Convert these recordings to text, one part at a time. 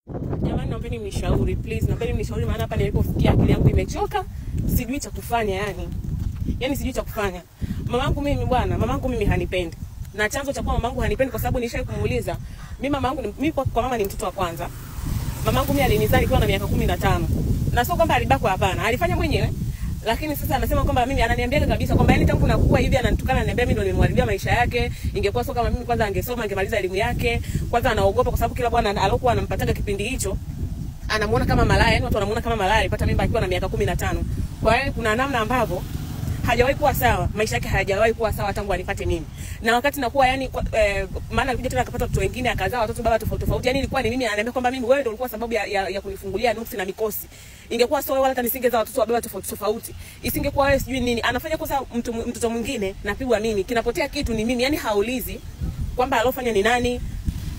Jamani, naombeni mnishauri please, naombeni mnishauri, maana hapa nilipofikia akili yangu imechoka, sijui cha kufanya yani sijui cha kufanya. Mamangu mimi hanipendi. Na chanzo cha kuwa mamangu hanipendi kwa sababu nishawahi kumuuliza. Mimi kwa mama ni mtoto wa kwanza. Mamangu mimi alinizaa nikiwa na miaka 15. Na sio kwamba alibakwa, hapana, alifanya mwenyewe. Lakini sasa anasema kwamba mimi ananiambia kabisa kwamba yani tangu nakuwa hivi ananitukana, ananiambia mimi ndo nimemharibia maisha yake. Ingekuwa sio kama mimi kwanza angesoma, angemaliza elimu yake. Kwanza anaogopa kwa sababu kila bwana alokuwa anampataga kipindi hicho anamuona kama malaya, yani watu wanamuona kama malaya, alipata mimba akiwa na miaka 15. Kwa hiyo kuna namna ambavyo hajawahi kuwa sawa, maisha yake hayajawahi kuwa sawa tangu alipate mimi. Na wakati nakuwa yani maana alikuja tena akapata watoto wengine, akazaa watoto baba tofauti tofauti. Yani ilikuwa ni mimi ananiambia kwamba mimi wewe ndio ulikuwa sababu ya kunifungulia nuksi na mikosi. Ingekuwa sio wala hata nisingezaa watoto wa baba tofauti tofauti. Isingekuwa wewe sijui nini. Anafanya kosa mtoto mwingine napigwa mimi. Kinapotea kitu ni mimi, yani haulizi kwamba alofanya ni nani.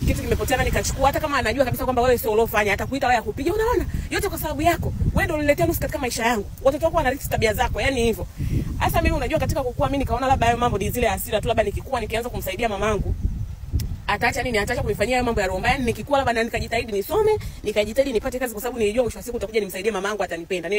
Kitu kimepotea na nikachukua, hata kama anajua kabisa kwamba wewe sio ulofanya, atakuita wewe akupiga. Unaona? Yote kwa sababu yako. Wewe ndio uniletea nusu katika maisha yangu. Watoto wako wanarithi tabia zako, yani hivyo. Hasa mimi unajua katika kukua mimi nikaona labda hayo mambo ni zile hasira tu, labda nikikua nikianza kumsaidia mamangu ataacha nini, ataacha kunifanyia hayo mambo ya romba. Yani nikikua labda nikajitahidi nisome, nikajitahidi nipate kazi kwa sababu nilijua mwisho wa siku utakuja nimsaidie mamangu, atanipenda.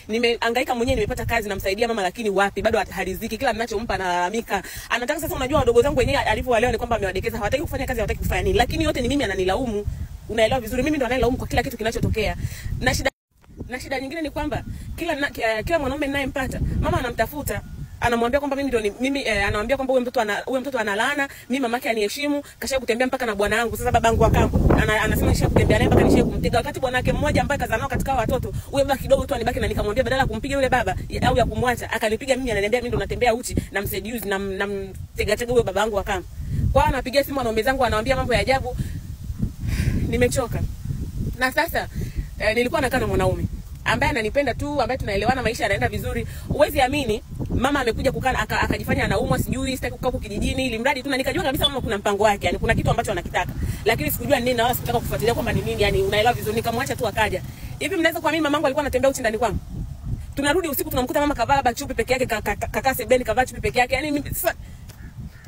Nimehangaika mwenyewe, nimepata kazi namsaidia mama, lakini wapi, bado hariziki. Kila ninachompa analalamika. Anataka sasa, unajua wadogo zangu wenyewe alivyowalewa ni kwamba amewadekeza, hawataki kufanya kazi, hawataki kufanya nini. Lakini yote ni mimi ananilaumu. Unaelewa vizuri, mimi ndo ananilaumu kwa kila kitu kinachotokea. Na shida nyingine ni kwamba kila mwanaume ninayempata mama anamtafuta, anamwambia kwamba anamwambia kwamba huyo mtoto analaana, mimi mamake aniheshimu, kasha kutembea mpaka na bwana wangu. Sasa babangu wa kambo anasema nisha kutembea naye mpaka nisha kumtega, wakati bwana wake mmoja ambaye kazaa nao katika watoto, huyo baba kidogo tu anibaki, na nikamwambia badala ya kumpiga yule baba au ya kumwacha akanipiga mimi, ananiambia mimi ndo natembea uchi na mseduce na mtega huyo baba wangu wa kambo. Kwa anapigia simu wanaume zangu, anawaambia mambo ya ajabu. Nimechoka. Na sasa nilikuwa nakaa na mwanaume ambaye ananipenda tu, ambaye tunaelewana, maisha yanaenda vizuri. Uwezi amini, mama amekuja kukaa akajifanya anaumwa, sijui sitaki kukaa huko kijijini, ili mradi tu, na nikajua kabisa mama kuna mpango wake, yani kuna kitu ambacho anakitaka. Lakini sikujua nini na wala sikutaka kufuatilia kwamba ni nini, yani unaelewa vizuri, nikamwacha tu akaja. Hivi mnaweza kuamini mamangu alikuwa anatembea uchi ndani kwangu? Tunarudi usiku tunamkuta mama kavaa labda chupi peke yake, kaka sebeni kavaa chupi peke yake. Yani mimi sasa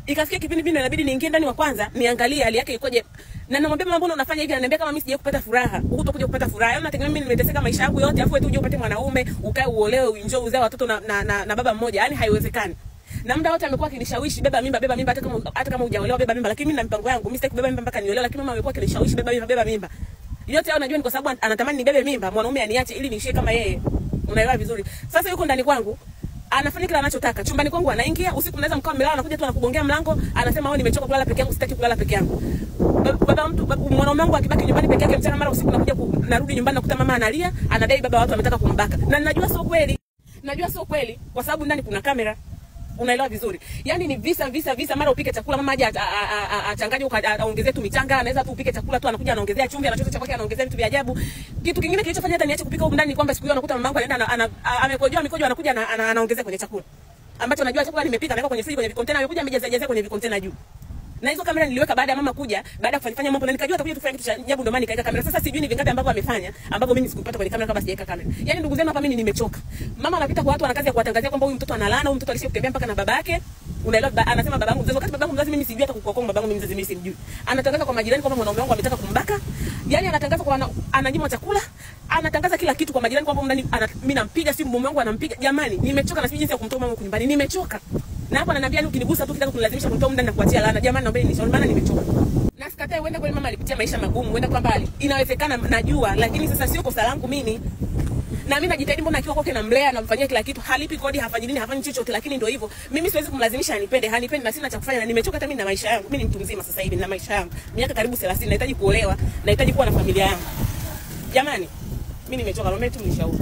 ikafikia kipindi mimi inabidi niingie ndani wa kwanza niangalie hali yake ikoje. Na namwambia mama, mbona unafanya hivi? Ananiambia kama mimi sijaje kupata furaha. Utakuja kupata furaha. Yaani unategemea mimi nimeteseka maisha yangu yote afu uje upate mwanaume, ukae uolewe, uenjoy, uzae watoto na baba mmoja. Yaani haiwezekani. Na muda wote amekuwa akinishawishi beba mimba hata kama hujaolewa beba mimba, lakini mimi na mpango yangu, mimi sitaki kubeba mimba mpaka niolewe, lakini mama amekuwa akinishawishi beba mimba. Yote hao najua ni kwa sababu anatamani nibebe mimba, mwanaume aniache ili niishie kama yeye. Unaelewa vizuri. Sasa yuko ndani kwangu, anafanya kila anachotaka. Chumbani kwangu anaingia, usiku naweza mkao mmelala, anakuja tu anakugongea mlango, anasema wewe nimechoka kulala peke yangu, sitaki kulala peke yangu. Baba mwanaume wangu akibaki nyumbani peke yake mchana, mara usiku narudi nyumbani nakuta mama analia, anadai baba watu ametaka kumbaka. Na ninajua sio kweli. Najua sio kweli kwa sababu ndani kuna kamera. Unaelewa vizuri. Yaani ni visa, mara upike chakula mama aje achanganye aongezee tu michanga, anaweza tu upike chakula tu anakuja anaongezea chumvi, anachota chakula anaongezea vitu vya ajabu. Kitu kingine kilichofanya hata niache kupika huko ndani ni kwamba siku hiyo anakuta mamangu anaenda amekojoa mikojo, anakuja anaongezea kwenye chakula. Ambacho najua chakula nimepika naweka kwenye friji, kwenye vikontena, amekuja amejaza kwenye vikontena juu. Na hizo kamera niliweka baada ya mama kuja, baada ya kufanya mambo, na nikajua atakuja kufanya kitu cha ajabu, ndio maana nikaweka kamera. Sasa sijui ni vingapi ambavyo amefanya ambavyo mimi sikupata kwenye kamera kama sijaweka kamera. Yaani ndugu zenu hapa mimi nimechoka. Mama anapita kwa watu, ana kazi ya kuwatangazia kwamba huyu mtoto analana, huyu mtoto alishia kutembea mpaka na babake. Unaelewa, anasema babangu mzazi, wakati babangu mzazi mimi sijui hata kukokonga babangu mimi mzazi mimi simjui. Anatangaza kwa majirani kwamba mwanaume wangu ametaka kumbaka. Yaani anatangaza kwa ananyima chakula, anatangaza kila kitu kwa majirani kwamba mimi nampiga simu, mume wangu anampiga. Jamani, nimechoka na sijui jinsi ya kumtoa mama nyumbani. Nimechoka. Na hapo ananiambia ni ukinigusa tu kitaka kunilazimisha kumtoa ndani na kuachia laana. Jamani, naomba nishauri, maana nimechoka. Na sikatai uende kwa mama alipitia maisha magumu, uende kwa mbali. Inawezekana najua, lakini sasa sio kosa langu mimi. Na mimi najitahidi, mbona akiwa kwake namlea, namfanyia kila kitu, halipi kodi, hafanyi nini, hafanyi chochote, lakini ndio hivyo. Mimi siwezi kumlazimisha anipende, hanipendi na sina cha kufanya, na nimechoka hata mimi na maisha yangu. Mimi ni mtu mzima sasa hivi na maisha yangu. Miaka karibu 30, nahitaji kuolewa, nahitaji kuwa na familia yangu. Jamani, mimi nimechoka, naomba tu mnishauri.